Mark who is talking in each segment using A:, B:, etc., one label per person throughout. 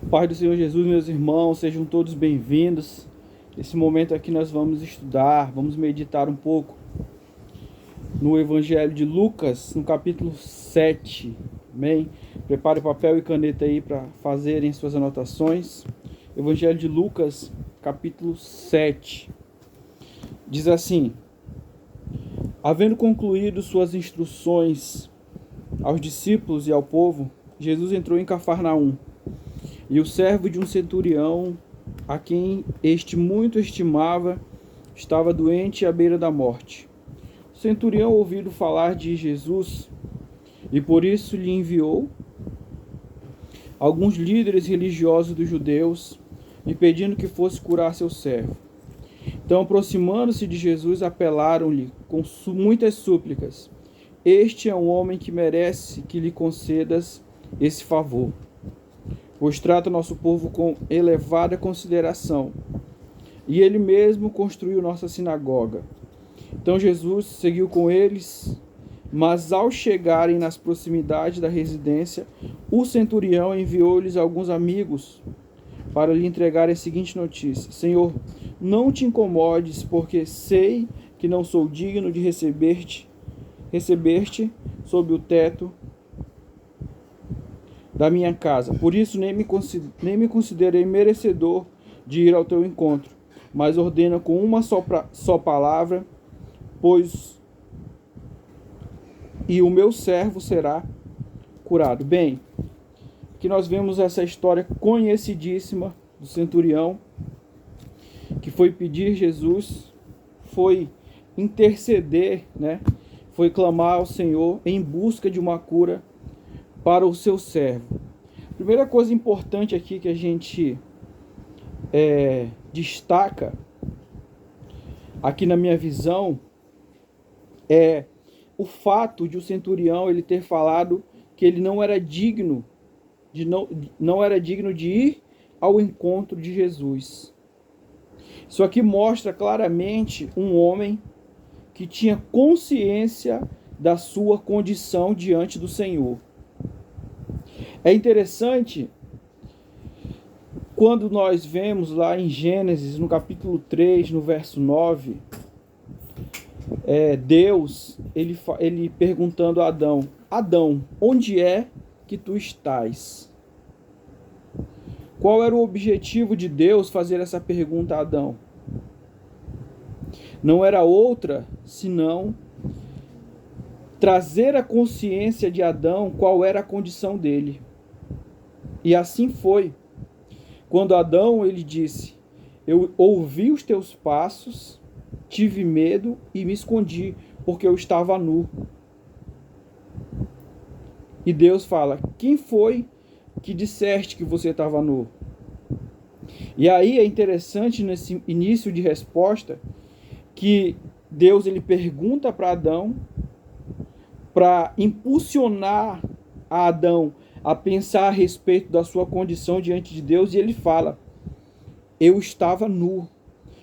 A: Pai do Senhor Jesus, meus irmãos, sejam todos bem-vindos. Nesse momento aqui nós vamos estudar, vamos meditar um pouco no Evangelho de Lucas, no capítulo 7. Amém? Prepare papel e caneta aí para fazerem suas anotações. Evangelho de Lucas, capítulo 7. Diz assim: havendo concluído suas instruções aos discípulos e ao povo, Jesus entrou em Cafarnaum. E o servo de um centurião, a quem este muito estimava, estava doente à beira da morte. O centurião, ouvindo falar de Jesus, e por isso lhe enviou alguns líderes religiosos dos judeus, e pedindo que fosse curar seu servo. Então, aproximando-se de Jesus, apelaram-lhe com muitas súplicas: este é um homem que merece que lhe concedas esse favor, pois trata nosso povo com elevada consideração, e ele mesmo construiu nossa sinagoga. Então Jesus seguiu com eles, mas ao chegarem nas proximidades da residência, o centurião enviou-lhes alguns amigos para lhe entregarem a seguinte notícia: Senhor, não te incomodes, porque sei que não sou digno de receber-te sob o teto da minha casa. Por isso nem me considerei merecedor de ir ao teu encontro, mas ordena com uma só palavra, pois e o meu servo será curado. Bem, aqui nós vemos essa história conhecidíssima do centurião, que foi pedir Jesus, foi interceder, foi clamar ao Senhor em busca de uma cura para o seu servo. Primeira coisa importante aqui que a gente destaca, aqui na minha visão, é o fato de o centurião ele ter falado que ele não era digno de ir ao encontro de Jesus. Isso aqui mostra claramente um homem que tinha consciência da sua condição diante do Senhor. É interessante quando nós vemos lá em Gênesis, no capítulo 3, no verso 9, Deus, ele perguntando a Adão: Adão, onde é que tu estás? Qual era o objetivo de Deus fazer essa pergunta a Adão? Não era outra senão trazer a consciência de Adão qual era a condição dele. E assim foi. Quando Adão ele disse: eu ouvi os teus passos, tive medo e me escondi, porque eu estava nu. E Deus fala: quem foi que disseste que você estava nu? E aí é interessante nesse início de resposta que Deus ele pergunta para Adão, para impulsionar a Adão a pensar a respeito da sua condição diante de Deus, e ele fala: eu estava nu.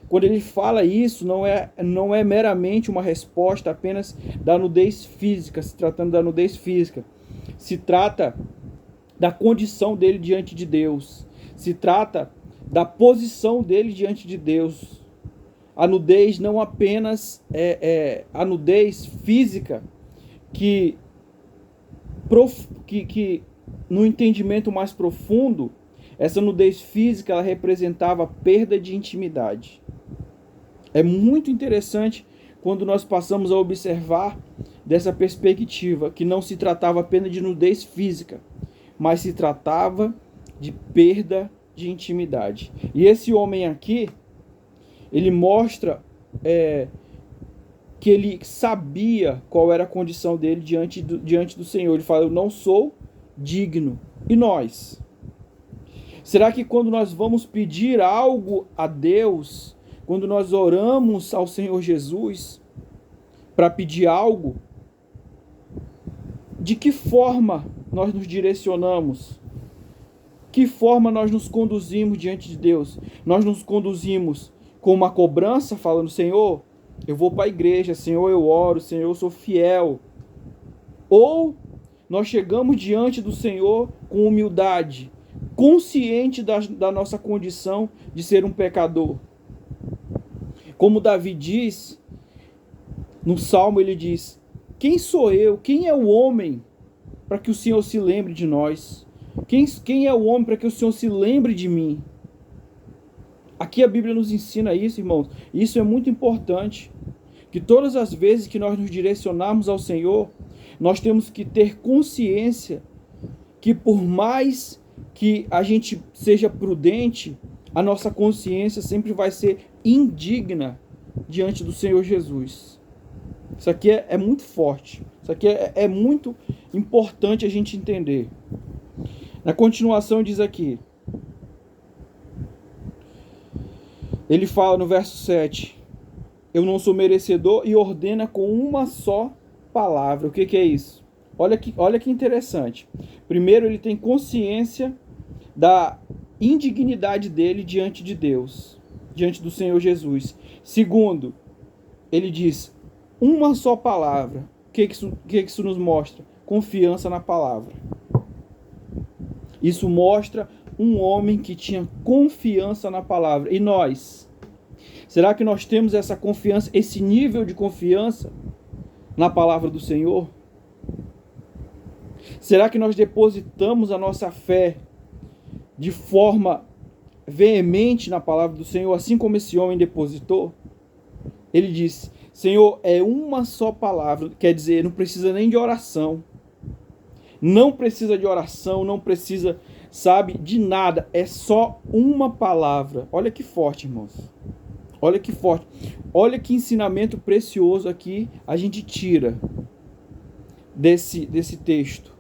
A: Quando ele fala isso, não é meramente uma resposta apenas da nudez física, se tratando da nudez física. Se trata da condição dele diante de Deus. Se trata da posição dele diante de Deus. A nudez não apenas é a nudez física, que no entendimento mais profundo, essa nudez física ela representava perda de intimidade. É muito interessante quando nós passamos a observar dessa perspectiva, que não se tratava apenas de nudez física, mas se tratava de perda de intimidade. E esse homem aqui, ele mostra que ele sabia qual era a condição dele diante do Senhor. Ele fala: eu não sou digno. E nós? Será que quando nós vamos pedir algo a Deus, quando nós oramos ao Senhor Jesus para pedir algo, de que forma nós nos direcionamos? Que forma nós nos conduzimos diante de Deus? Nós nos conduzimos com uma cobrança, falando: Senhor, eu vou para a igreja, Senhor, eu oro, Senhor, eu sou fiel. Ou nós chegamos diante do Senhor com humildade, consciente da nossa condição de ser um pecador. Como Davi diz, no Salmo ele diz: quem sou eu? Quem é o homem para que o Senhor se lembre de nós? Quem é o homem para que o Senhor se lembre de mim? Aqui a Bíblia nos ensina isso, irmãos. Isso é muito importante. Que todas as vezes que nós nos direcionarmos ao Senhor, nós temos que ter consciência que por mais que a gente seja prudente, a nossa consciência sempre vai ser indigna diante do Senhor Jesus. Isso aqui é muito forte. Isso aqui é muito importante a gente entender. Na continuação diz aqui, ele fala no verso 7, eu não sou merecedor, e ordena com uma só palavra. O que é isso? Olha que interessante. Primeiro, ele tem consciência da indignidade dele diante de Deus, diante do Senhor Jesus. Segundo, ele diz uma só palavra. O que isso nos mostra? Confiança na palavra. Isso mostra um homem que tinha confiança na palavra. E nós? Será que nós temos essa confiança, esse nível de confiança na palavra do Senhor? Será que nós depositamos a nossa fé de forma veemente na palavra do Senhor, assim como esse homem depositou? Ele disse: Senhor, é uma só palavra, quer dizer, não precisa nem de oração. Não precisa de oração, não precisa, sabe, de nada. É só uma palavra. Olha que forte, irmãos. Olha que forte. Olha que ensinamento precioso aqui a gente tira desse texto.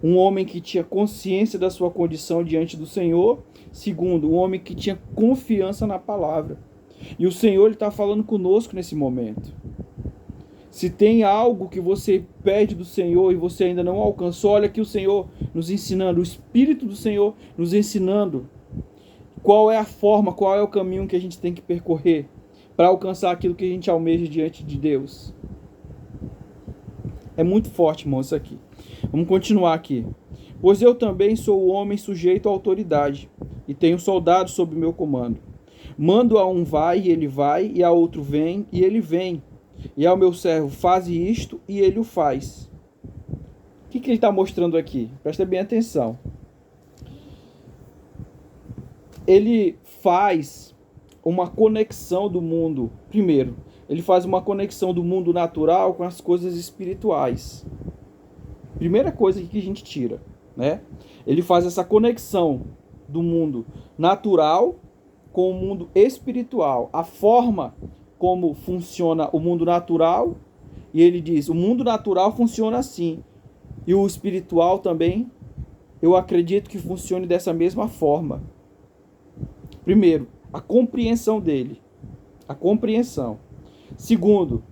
A: Um homem que tinha consciência da sua condição diante do Senhor. Segundo, um homem que tinha confiança na palavra. E o Senhor está falando conosco nesse momento. Se tem algo que você pede do Senhor e você ainda não alcançou, olha aqui o Senhor nos ensinando, o Espírito do Senhor nos ensinando qual é a forma, qual é o caminho que a gente tem que percorrer para alcançar aquilo que a gente almeja diante de Deus. É muito forte, irmão, isso aqui. Vamos continuar aqui. Pois eu também sou o homem sujeito à autoridade e tenho soldados sob meu comando. Mando a um vai e ele vai, e a outro vem e ele vem. E ao meu servo faz isto e ele o faz. O que ele está mostrando aqui? Presta bem atenção. Ele faz uma conexão do mundo. Primeiro, ele faz uma conexão do mundo natural com as coisas espirituais. Primeira coisa que a gente tira, né? Ele faz essa conexão do mundo natural com o mundo espiritual. A forma como funciona o mundo natural, e ele diz, o mundo natural funciona assim, e o espiritual também, eu acredito que funcione dessa mesma forma. Primeiro, a compreensão dele, a compreensão. Segundo,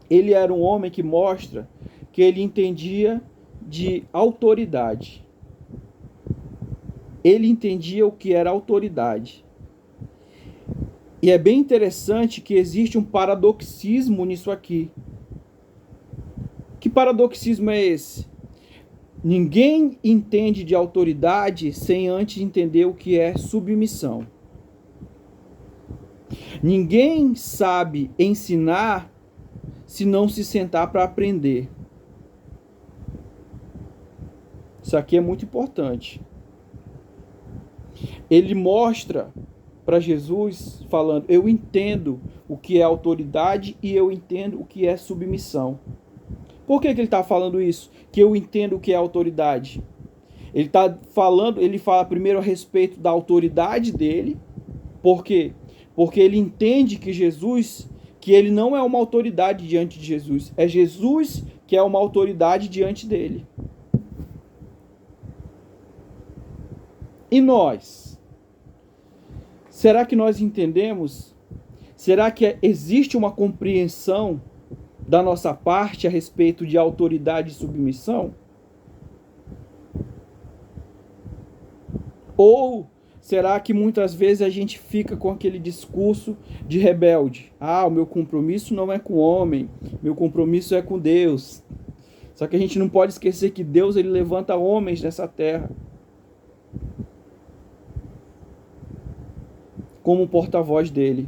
A: ele era um homem que mostra que ele entendia de autoridade. Ele entendia o que era autoridade. E é bem interessante que existe um paradoxismo nisso aqui. Que paradoxismo é esse? Ninguém entende de autoridade sem antes entender o que é submissão. Ninguém sabe ensinar se não se sentar para aprender. Isso aqui é muito importante. Ele mostra para Jesus falando, eu entendo o que é autoridade e eu entendo o que é submissão. Por que ele está falando isso? Que eu entendo o que é autoridade. Ele fala primeiro a respeito da autoridade dele. Por quê? Porque ele entende que ele não é uma autoridade diante de Jesus. É Jesus que é uma autoridade diante dele. E nós? Será que nós entendemos? Será que existe uma compreensão da nossa parte a respeito de autoridade e submissão? Ou será que muitas vezes a gente fica com aquele discurso de rebelde? Ah, o meu compromisso não é com o homem, meu compromisso é com Deus. Só que a gente não pode esquecer que Deus ele levanta homens nessa terra. como porta-voz dele.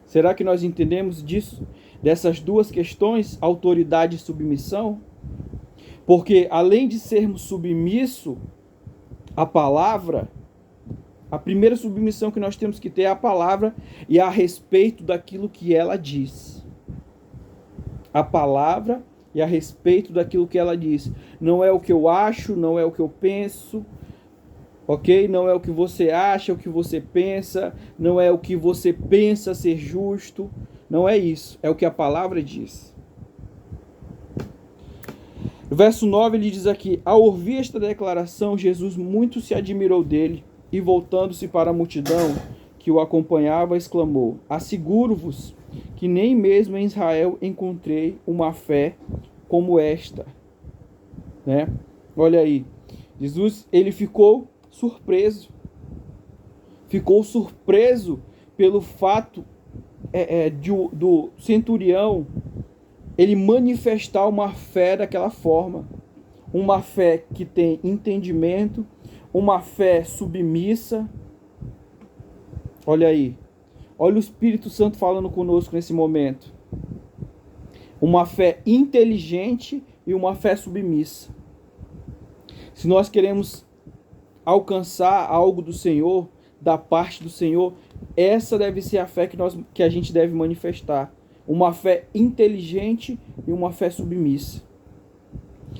A: Será que nós entendemos disso? Dessas duas questões, autoridade e submissão? Porque além de sermos submissos à palavra, a primeira submissão que nós temos que ter é a palavra e a respeito daquilo que ela diz. A palavra e a respeito daquilo que ela diz. Não é o que eu acho, não é o que eu penso, ok? Não é o que você acha, o que você pensa, não é o que você pensa ser justo, não é isso, é o que a palavra diz. No verso 9 ele diz aqui: ao ouvir esta declaração, Jesus muito se admirou dele e voltando-se para a multidão que o acompanhava, exclamou: asseguro-vos que nem mesmo em Israel encontrei uma fé como esta. Né? Olha aí, Jesus ele ficou surpreso pelo fato do centurião ele manifestar uma fé daquela forma, uma fé que tem entendimento, uma fé submissa. Olha aí, olha o Espírito Santo falando conosco nesse momento. Uma fé inteligente e uma fé submissa. Se nós queremos alcançar algo do Senhor, da parte do Senhor, essa deve ser a fé que a gente deve manifestar. Uma fé inteligente e uma fé submissa.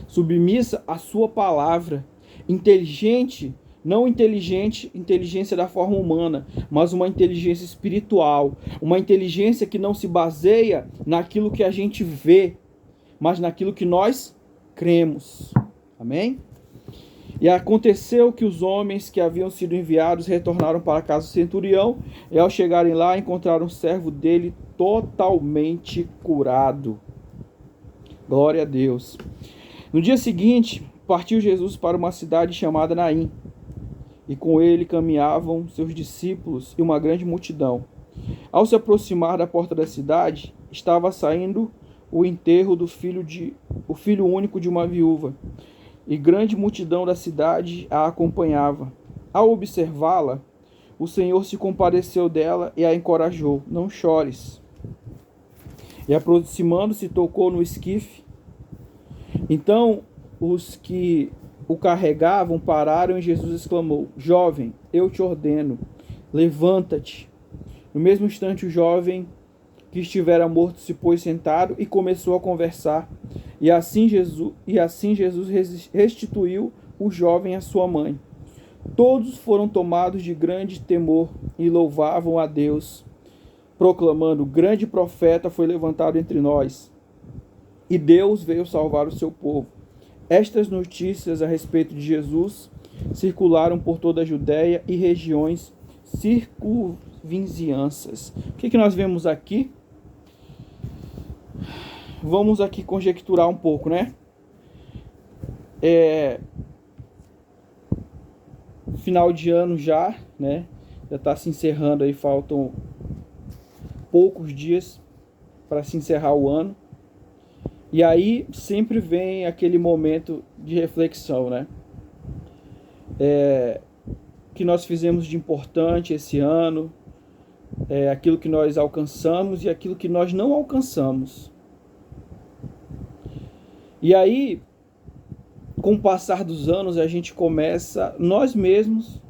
A: Submissa à sua palavra. Inteligente, não inteligência da forma humana, mas uma inteligência espiritual. Uma inteligência que não se baseia naquilo que a gente vê, mas naquilo que nós cremos. Amém? E aconteceu que os homens que haviam sido enviados retornaram para a casa do centurião, e ao chegarem lá encontraram um servo dele totalmente curado. Glória a Deus. No dia seguinte, partiu Jesus para uma cidade chamada Naim, e com ele caminhavam seus discípulos e uma grande multidão. Ao se aproximar da porta da cidade, estava saindo o enterro do filho único de uma viúva, e grande multidão da cidade a acompanhava. Ao observá-la, o Senhor se compadeceu dela e a encorajou: não chores. E aproximando-se, tocou no esquife. Então os que o carregavam pararam e Jesus exclamou: jovem, eu te ordeno, levanta-te. No mesmo instante, o jovem que estivera morto se pôs sentado e começou a conversar. E assim Jesus restituiu o jovem à sua mãe. Todos foram tomados de grande temor e louvavam a Deus, proclamando: grande profeta foi levantado entre nós, e Deus veio salvar o seu povo. Estas notícias a respeito de Jesus circularam por toda a Judéia e regiões circunvizinhanças. O que nós vemos aqui? Vamos aqui conjecturar um pouco, né? Final de ano já, né? Já está se encerrando aí, faltam poucos dias para se encerrar o ano. E aí sempre vem aquele momento de reflexão, né? Que nós fizemos de importante esse ano, aquilo que nós alcançamos e aquilo que nós não alcançamos. E aí, com o passar dos anos, nós mesmos,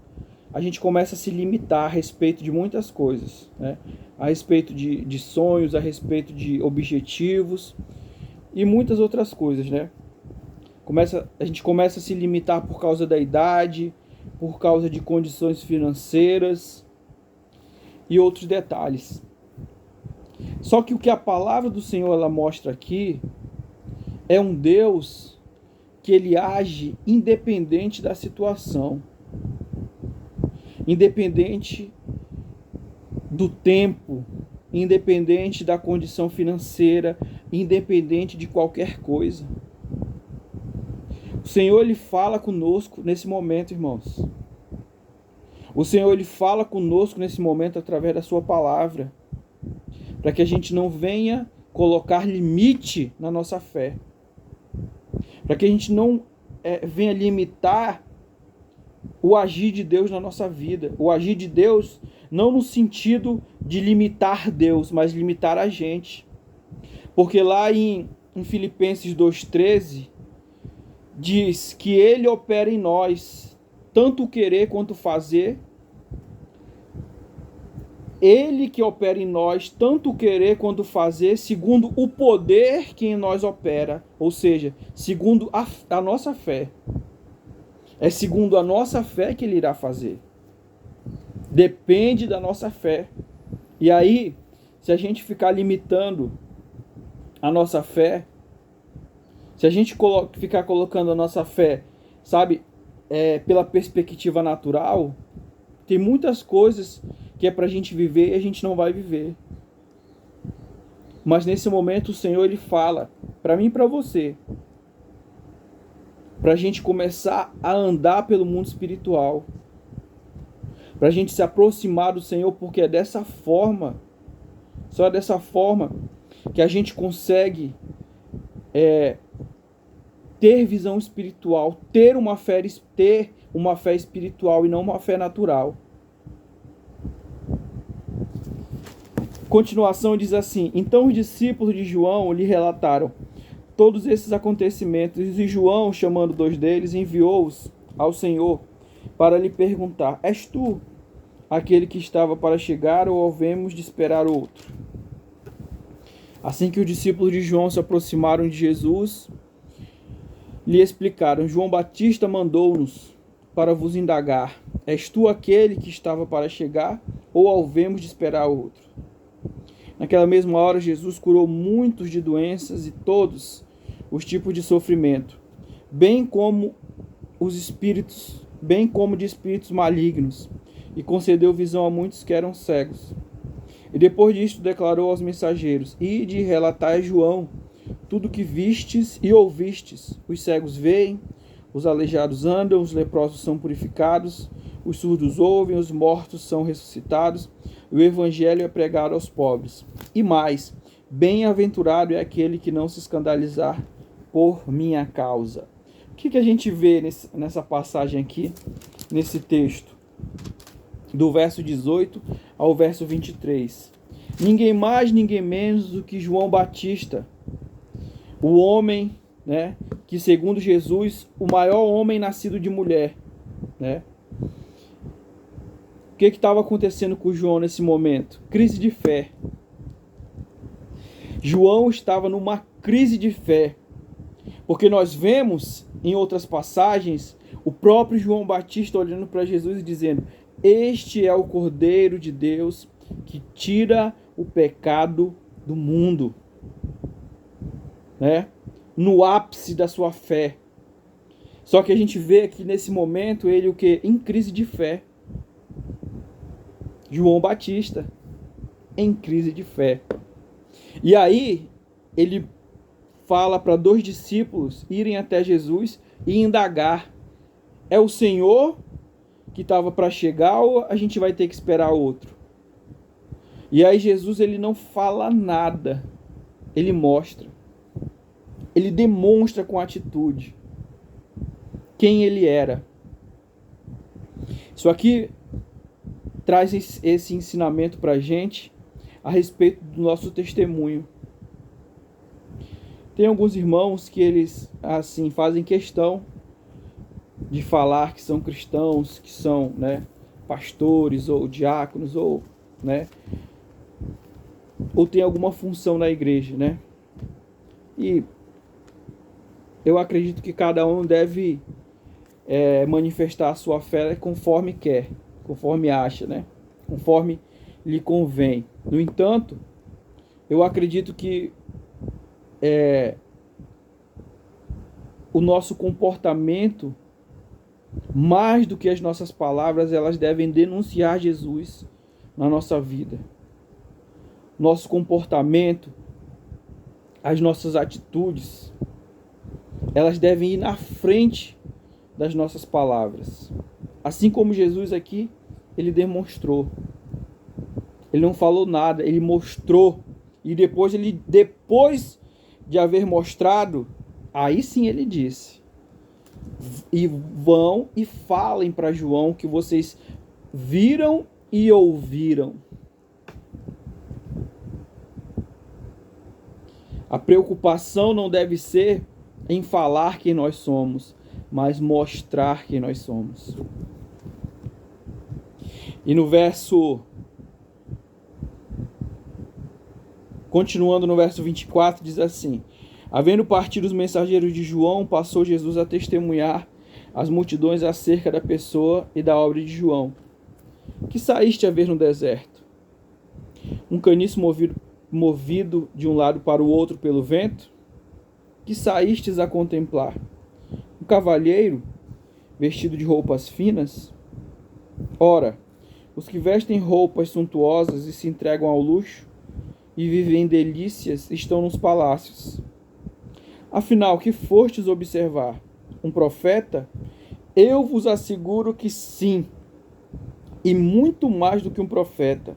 A: a gente começa a se limitar a respeito de muitas coisas, né? A respeito de sonhos, a respeito de objetivos e muitas outras coisas, né? A gente começa a se limitar por causa da idade, por causa de condições financeiras e outros detalhes. Só que o que a palavra do Senhor ela mostra aqui é um Deus que ele age independente da situação, independente do tempo, independente da condição financeira, independente de qualquer coisa. O Senhor ele fala conosco nesse momento, irmãos. O Senhor ele fala conosco nesse momento através da sua palavra, para que a gente não venha colocar limite na nossa fé, para que a gente não venha limitar o agir de Deus na nossa vida. O agir de Deus não no sentido de limitar Deus, mas limitar a gente. Porque lá em Filipenses 2,13 diz que Ele opera em nós, tanto querer quanto fazer. Ele que opera em nós, tanto querer quanto fazer, segundo o poder que em nós opera. Ou seja, segundo a nossa fé. É segundo a nossa fé que Ele irá fazer. Depende da nossa fé. E aí, se a gente ficar limitando a nossa fé, se a gente ficar colocando a nossa fé, sabe, pela perspectiva natural, tem muitas coisas que é para a gente viver e a gente não vai viver. Mas nesse momento o Senhor, Ele fala para mim e para você, para a gente começar a andar pelo mundo espiritual, para a gente se aproximar do Senhor, porque é dessa forma, só dessa forma que a gente consegue ter visão espiritual, ter uma fé espiritual e não uma fé natural. Continuação diz assim: então os discípulos de João lhe relataram todos esses acontecimentos, e João, chamando 2 deles, enviou-os ao Senhor para lhe perguntar: és tu aquele que estava para chegar, ou havemos de esperar outro? Assim que os discípulos de João se aproximaram de Jesus, lhe explicaram: João Batista mandou-nos para vos indagar: és tu aquele que estava para chegar, ou havemos de esperar outro? Naquela mesma hora, Jesus curou muitos de doenças e todos os tipos de sofrimento, bem como de espíritos malignos, e concedeu visão a muitos que eram cegos. E depois disto declarou aos mensageiros: ide e relatai a João tudo que vistes e ouvistes. Os cegos veem, os aleijados andam, os leprosos são purificados, os surdos ouvem, os mortos são ressuscitados, o evangelho é pregado aos pobres. E mais, bem-aventurado é aquele que não se escandalizar por minha causa. O que a gente vê nessa passagem aqui, nesse texto? Do verso 18 ao verso 23. Ninguém mais, ninguém menos do que João Batista, o homem, né, que segundo Jesus, o maior homem nascido de mulher, né? O que estava acontecendo com João nesse momento? Crise de fé. João estava numa crise de fé, porque nós vemos em outras passagens o próprio João Batista olhando para Jesus e dizendo: este é o Cordeiro de Deus que tira o pecado do mundo, né? No ápice da sua fé. Só que a gente vê aqui nesse momento ele o que? Em crise de fé. João Batista em crise de fé. E aí ele fala para 2 discípulos irem até Jesus e indagar: é o Senhor que estava para chegar ou a gente vai ter que esperar outro? E aí Jesus, ele não fala nada, ele mostra, ele demonstra com atitude quem ele era. Isso aqui traz esse ensinamento para a gente a respeito do nosso testemunho. Tem alguns irmãos que eles assim fazem questão de falar que são cristãos, que são, né, pastores ou diáconos ou, né, ou tem alguma função na igreja, né? E eu acredito que cada um deve manifestar a sua fé conforme quer, conforme acha, né? Conforme lhe convém. No entanto, eu acredito que o nosso comportamento, mais do que as nossas palavras, elas devem denunciar Jesus na nossa vida. Nosso comportamento, as nossas atitudes, elas devem ir na frente das nossas palavras. Assim como Jesus aqui, ele demonstrou. Ele não falou nada, ele mostrou. E depois de haver mostrado, aí sim ele disse. E vão e falem para João o que vocês viram e ouviram. A preocupação não deve ser em falar quem nós somos, mas mostrar quem nós somos. E no verso... Continuando no verso 24, diz assim: havendo partido os mensageiros de João, passou Jesus a testemunhar às multidões acerca da pessoa e da obra de João. Que saíste a ver no deserto? Um caniço movido de um lado para o outro pelo vento? Que saístes a contemplar? Um cavalheiro vestido de roupas finas? Ora, os que vestem roupas suntuosas e se entregam ao luxo e vivem em delícias estão nos palácios. Afinal, que fostes observar? Um profeta? Eu vos asseguro que sim, e muito mais do que um profeta.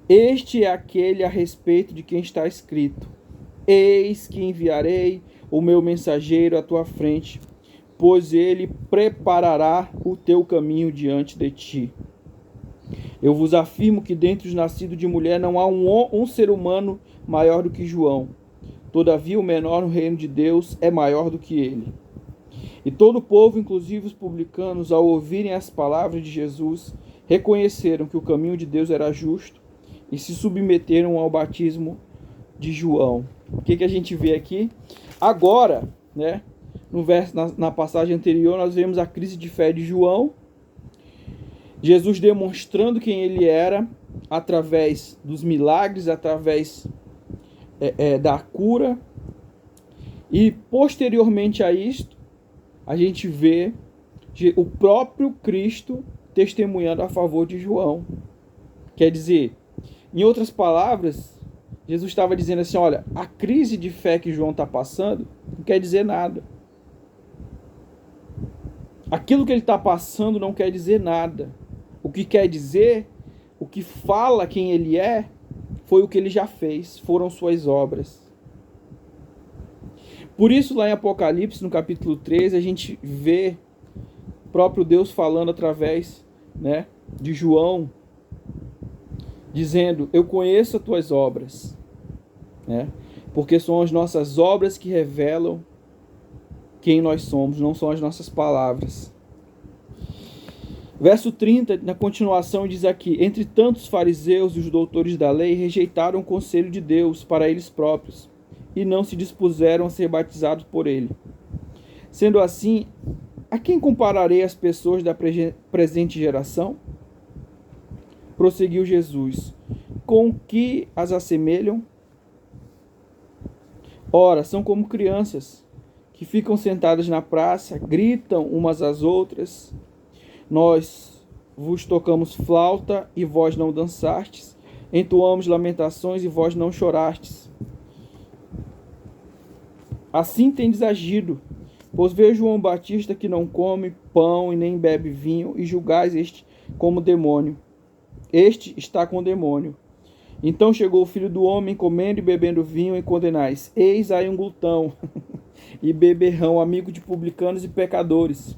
A: Este é aquele a respeito de quem está escrito: eis que enviarei o meu mensageiro à tua frente, pois ele preparará o teu caminho diante de ti. Eu vos afirmo que dentre os nascidos de mulher não há um ser humano maior do que João. Todavia o menor no reino de Deus é maior do que ele. E todo o povo, inclusive os publicanos, ao ouvirem as palavras de Jesus, reconheceram que o caminho de Deus era justo e se submeteram ao batismo de João. O que a gente vê aqui? Agora, né, no verso, na passagem anterior, nós vemos a crise de fé de João, Jesus demonstrando quem ele era através dos milagres, através da cura. E posteriormente a isto, a gente vê o próprio Cristo testemunhando a favor de João. Quer dizer, em outras palavras, Jesus estava dizendo assim: olha, a crise de fé que João está passando não quer dizer nada. Aquilo que ele está passando não quer dizer nada. O que quer dizer, o que fala quem ele é, foi o que ele já fez, foram suas obras. Por isso, lá em Apocalipse, no capítulo 13, a gente vê o próprio Deus falando através, né, de João, dizendo: eu conheço as tuas obras, né, porque são as nossas obras que revelam quem nós somos, não são as nossas palavras. Verso 30, na continuação, diz aqui: entre tantos fariseus e os doutores da lei rejeitaram o conselho de Deus para eles próprios e não se dispuseram a ser batizados por ele. Sendo assim, a quem compararei as pessoas da presente geração? Prosseguiu Jesus: com que as assemelham? Ora, são como crianças que ficam sentadas na praça, gritam umas às outras: nós vos tocamos flauta e vós não dançastes, entoamos lamentações e vós não chorastes. Assim tendes agido, pois vejo João Batista que não come pão e nem bebe vinho, e julgais este como demônio. Este está com demônio. Então chegou o Filho do Homem, comendo e bebendo vinho, e condenais: eis aí um glutão e beberrão, amigo de publicanos e pecadores.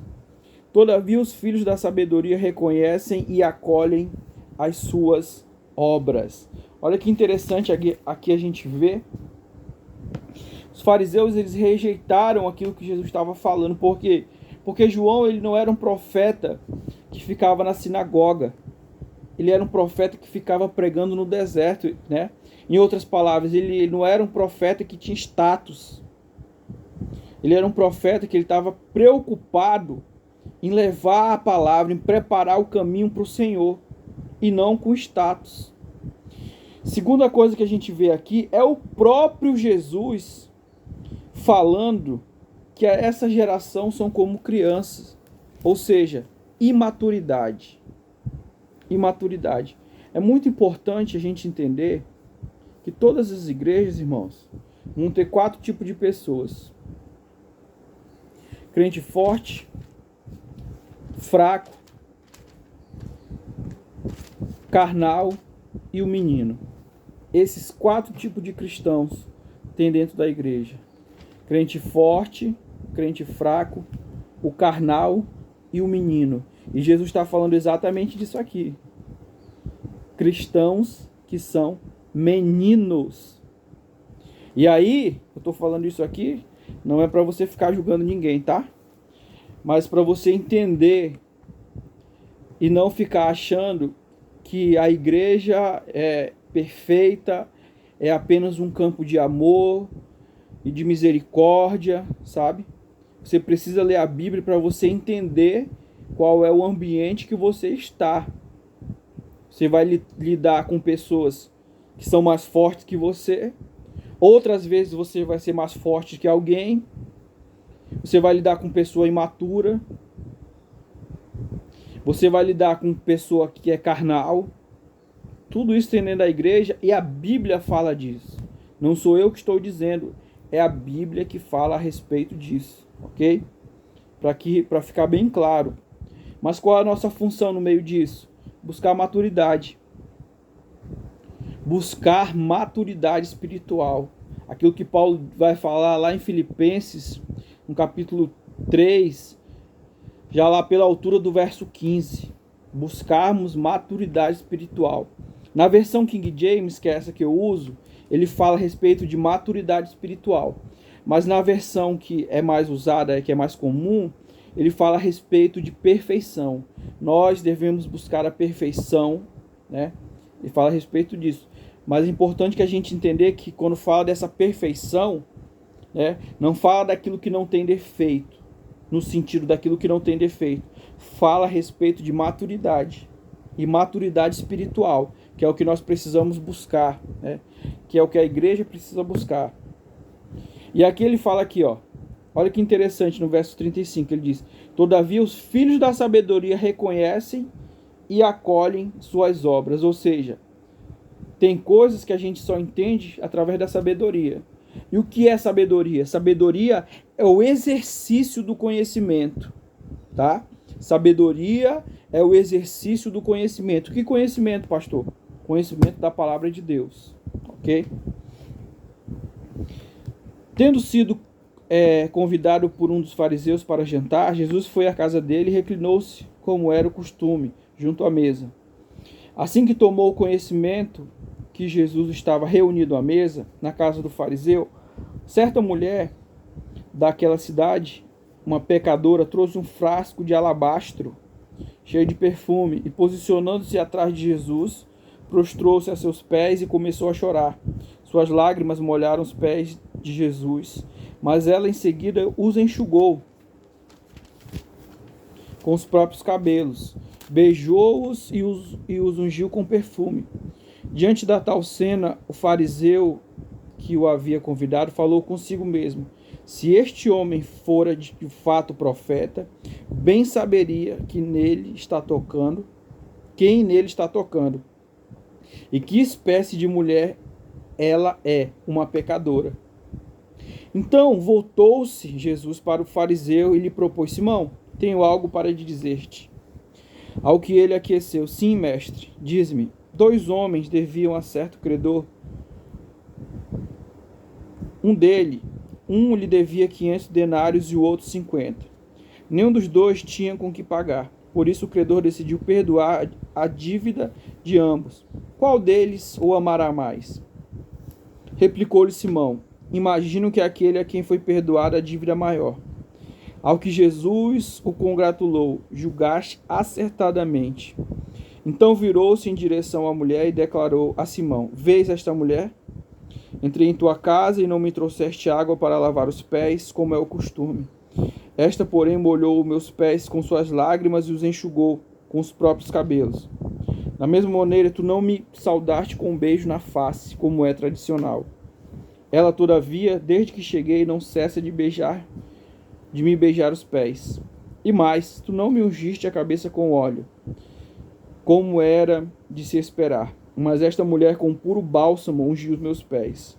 A: Todavia os filhos da sabedoria reconhecem e acolhem as suas obras. Olha que interessante, aqui a gente vê. Os fariseus, eles rejeitaram aquilo que Jesus estava falando. Por quê? Porque João, ele não era um profeta que ficava na sinagoga. Ele era um profeta que ficava pregando no deserto, né? Em outras palavras, ele não era um profeta que tinha status. Ele era um profeta que ele estava preocupado em levar a palavra, em preparar o caminho para o Senhor, e não com status. Segunda coisa que a gente vê aqui é o próprio Jesus falando que essa geração são como crianças, ou seja, imaturidade. Imaturidade. É muito importante a gente entender que todas as igrejas, irmãos, vão ter 4 tipos de pessoas: crente forte, fraco, carnal e o menino. Esses 4 tipos de cristãos tem dentro da igreja: crente forte, crente fraco, o carnal e o menino. E Jesus está falando exatamente disso aqui. Cristãos que são meninos. E aí, eu estou falando isso aqui, não é para você ficar julgando ninguém, tá? Mas para você entender e não ficar achando que a igreja é perfeita, é apenas um campo de amor e de misericórdia, sabe? Você precisa ler a Bíblia para você entender qual é o ambiente que você está. Você vai lidar com pessoas que são mais fortes que você. Outras vezes você vai ser mais forte que alguém. Você vai lidar com pessoa imatura. Você vai lidar com pessoa que é carnal. Tudo isso tem dentro da igreja e a Bíblia fala disso. Não sou eu que estou dizendo, é a Bíblia que fala a respeito disso, ok? Para ficar bem claro. Mas qual é a nossa função no meio disso? Buscar maturidade. Buscar maturidade espiritual. Aquilo que Paulo vai falar lá em Filipenses, no capítulo 3, já lá pela altura do verso 15. Buscarmos maturidade espiritual. Na versão King James, que é essa que eu uso, ele fala a respeito de maturidade espiritual. Mas na versão que é mais usada, que é mais comum, ele fala a respeito de perfeição. Nós devemos buscar a perfeição, né? Ele fala a respeito disso. Mas é importante que a gente entender que quando fala dessa perfeição, né, não fala daquilo que não tem defeito, no sentido daquilo que não tem defeito. Fala a respeito de maturidade. E maturidade espiritual, que é o que nós precisamos buscar, né? Que é o que a igreja precisa buscar. E aqui ele fala aqui, ó, olha que interessante no verso 35, ele diz: todavia os filhos da sabedoria reconhecem e acolhem suas obras. Ou seja, tem coisas que a gente só entende através da sabedoria. E o que é sabedoria? Sabedoria é o exercício do conhecimento, tá? Sabedoria é o exercício do conhecimento. Que conhecimento, pastor? Conhecimento da palavra de Deus, ok? Tendo sido convidado por um dos fariseus para jantar, Jesus foi à casa dele e reclinou-se, como era o costume, junto à mesa. Assim que tomou conhecimento que Jesus estava reunido à mesa, na casa do fariseu, certa mulher daquela cidade, uma pecadora, trouxe um frasco de alabastro cheio de perfume e, posicionando-se atrás de Jesus, prostrou-se a seus pés e começou a chorar. Suas lágrimas molharam os pés de Jesus, mas ela em seguida os enxugou com os próprios cabelos, beijou-os e os ungiu com perfume. Diante da tal cena, o fariseu que o havia convidado falou consigo mesmo: se este homem fora de fato profeta, bem saberia que nele está tocando, quem nele está tocando, e que espécie de mulher ela é, uma pecadora. Então voltou-se Jesus para o fariseu e lhe propôs: Simão, tenho algo para te dizer-te. Ao que ele aqueceu: sim, mestre, diz-me. 2 homens deviam a certo credor. Um lhe devia 500 denários e o outro 50. Nenhum dos dois tinha com que pagar. Por isso o credor decidiu perdoar a dívida de ambos. Qual deles o amará mais? Replicou-lhe Simão: imagino que é aquele a quem foi perdoada a dívida maior. Ao que Jesus o congratulou: julgaste acertadamente. Então virou-se em direção à mulher e declarou a Simão: vês esta mulher? Entrei em tua casa e não me trouxeste água para lavar os pés, como é o costume. Esta, porém, molhou meus pés com suas lágrimas e os enxugou com os próprios cabelos. Da mesma maneira, tu não me saudaste com um beijo na face, como é tradicional. Ela, todavia, desde que cheguei, não cessa de me beijar os pés. E mais, tu não me ungiste a cabeça com óleo, como era de se esperar. Mas esta mulher com puro bálsamo ungiu os meus pés.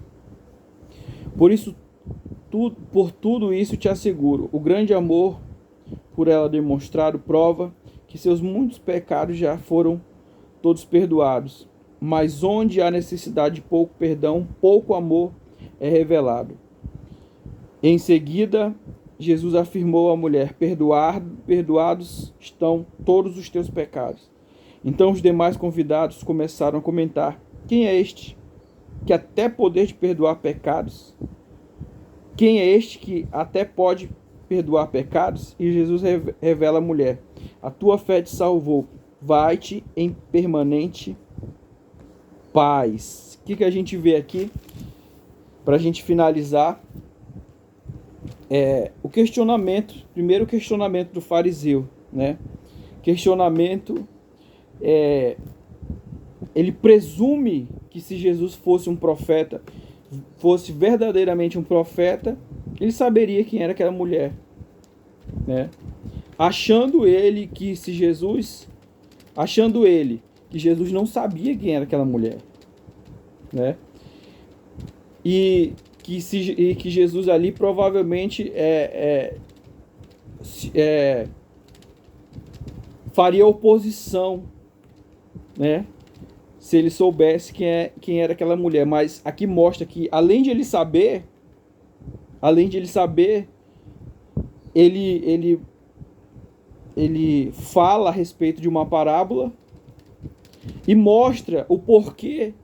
A: Por tudo isso te asseguro, o grande amor por ela demonstrado prova que seus muitos pecados já foram todos perdoados. Mas onde há necessidade de pouco perdão, pouco amor é revelado. Em seguida, Jesus afirmou à mulher: perdoados estão todos os teus pecados. Então os demais convidados começaram a comentar: quem é este que até poder de perdoar pecados? Quem é este que até pode perdoar pecados? E Jesus revela à mulher: a tua fé te salvou, vai-te em permanente paz. O que a gente vê aqui, para a gente finalizar, o questionamento, primeiro questionamento do fariseu, né? Questionamento, ele presume que se Jesus fosse um profeta, fosse verdadeiramente um profeta, ele saberia quem era aquela mulher, né? Achando ele que Jesus não sabia quem era aquela mulher, né? E que Jesus ali provavelmente faria oposição, né? Se ele soubesse quem era aquela mulher. Mas aqui mostra que, além de ele saber, ele fala a respeito de uma parábola e mostra o porquê,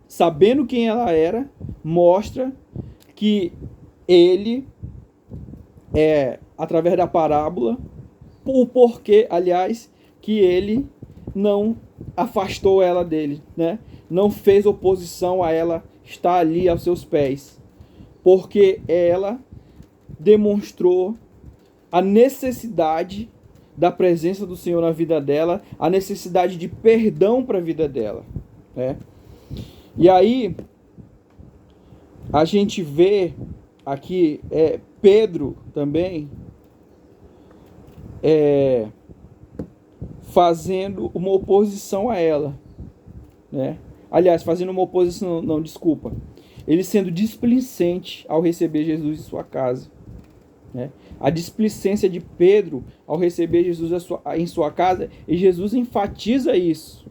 A: sabendo quem ela era, mostra que ele, através da parábola, o porquê, aliás, que ele não afastou ela dele, né? Não fez oposição a ela estar ali aos seus pés, porque ela demonstrou a necessidade da presença do Senhor na vida dela, a necessidade de perdão para a vida dela, né? E aí a gente vê aqui Pedro também fazendo uma oposição a ela, né? Aliás, fazendo uma oposição, não, desculpa. Ele sendo displicente ao receber Jesus em sua casa, né? A displicência de Pedro ao receber Jesus em sua casa, e Jesus enfatiza isso,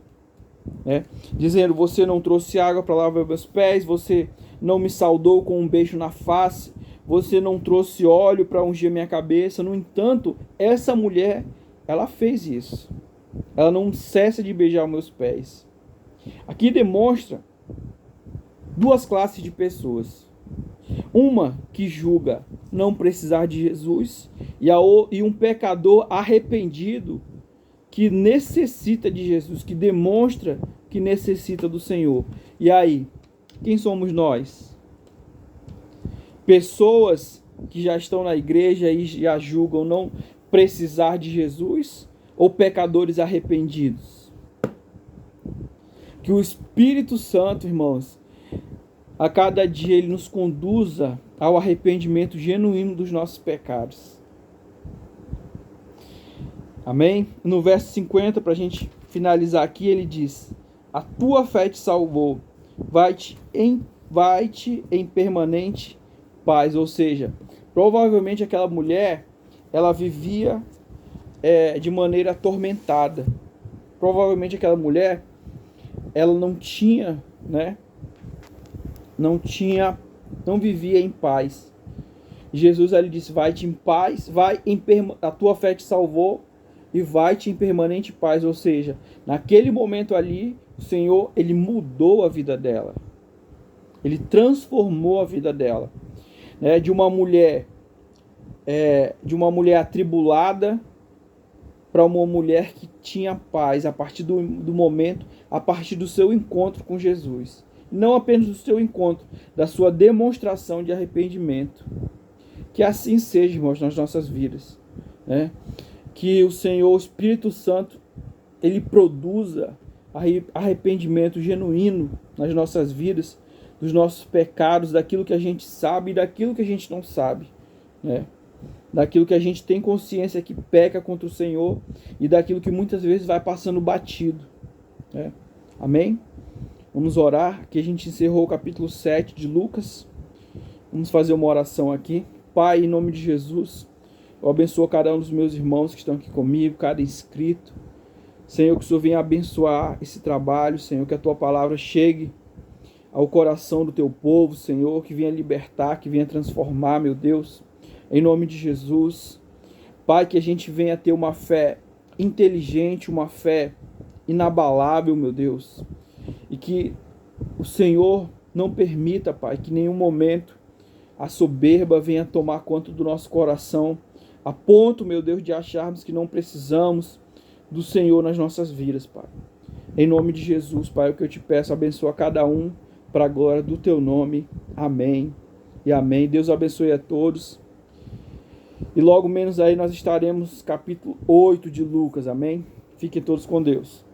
A: né? Dizendo: você não trouxe água para lavar meus pés, você não me saudou com um beijo na face, você não trouxe óleo para ungir minha cabeça. No entanto, essa mulher, ela fez isso. Ela não cessa de beijar os meus pés. Aqui demonstra duas classes de pessoas. Uma que julga não precisar de Jesus, e um pecador arrependido que necessita de Jesus, que demonstra que necessita do Senhor. E aí, quem somos nós? Pessoas que já estão na igreja e já julgam não precisar de Jesus, ou pecadores arrependidos? Que o Espírito Santo, irmãos, a cada dia ele nos conduza ao arrependimento genuíno dos nossos pecados. Amém? No verso 50, para a gente finalizar aqui, ele diz: a tua fé te salvou, vai-te em permanente paz. Ou seja, provavelmente aquela mulher, ela vivia de maneira atormentada. Provavelmente aquela mulher, ela não tinha, né? Não vivia em paz. Jesus, ele disse: vai-te em paz, a tua fé te salvou, e vai-te em permanente paz. Ou seja, naquele momento ali, o Senhor, ele mudou a vida dela. Ele transformou a vida dela, né? De uma mulher atribulada para uma mulher que tinha paz a partir do momento, a partir do seu encontro com Jesus. Não apenas do seu encontro, da sua demonstração de arrependimento. Que assim seja, irmãos, nas nossas vidas, né? Que o Senhor, o Espírito Santo, ele produza arrependimento genuíno nas nossas vidas, dos nossos pecados, daquilo que a gente sabe e daquilo que a gente não sabe, né? Daquilo que a gente tem consciência que peca contra o Senhor e daquilo que muitas vezes vai passando batido, né? Amém? Vamos orar. Aqui a gente encerrou o capítulo 7 de Lucas. Vamos fazer uma oração aqui. Pai, em nome de Jesus, eu abençoo cada um dos meus irmãos que estão aqui comigo, cada inscrito. Senhor, que o Senhor venha abençoar esse trabalho, Senhor, que a Tua palavra chegue ao coração do Teu povo, Senhor, que venha libertar, que venha transformar, meu Deus. em nome de Jesus. Pai, que a gente venha ter uma fé inteligente, uma fé inabalável, meu Deus. E que o Senhor não permita, Pai, que em nenhum momento a soberba venha tomar conta do nosso coração, a ponto, meu Deus, de acharmos que não precisamos do Senhor nas nossas vidas, Pai. Em nome de Jesus, Pai, o que eu te peço, abençoa cada um para a glória do teu nome. Amém e amém. Deus abençoe a todos. E logo menos aí nós estaremos no capítulo 8 de Lucas, amém? Fiquem todos com Deus.